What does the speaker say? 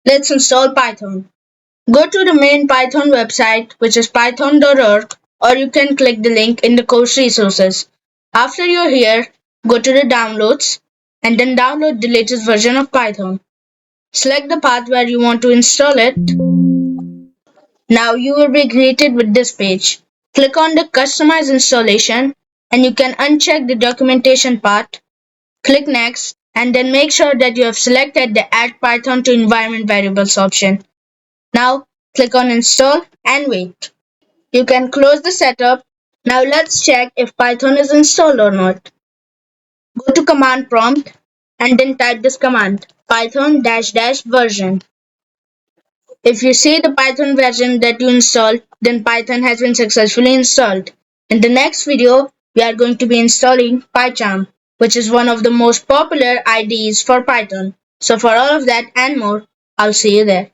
Let's install Python. Go to the main Python website, which is python.org, or you can click the link in the course resources. After you're here, go to the downloads and then download the latest version of Python. Select the path where you want to install it. Now you will be greeted with this page. Click on the Customize Installation and you can uncheck the documentation part. Click Next and then make sure that you have selected the Add Python to Environment Variables option. Now click on Install and wait. You can close the setup. Now let's check if Python is installed or not. Go to Command Prompt and then type this command python dash dash version. If you see the Python version that you installed, then Python has been successfully installed. In the next video, we are going to be installing PyCharm, which is one of the most popular IDEs for Python. So for all of that and more, I'll see you there.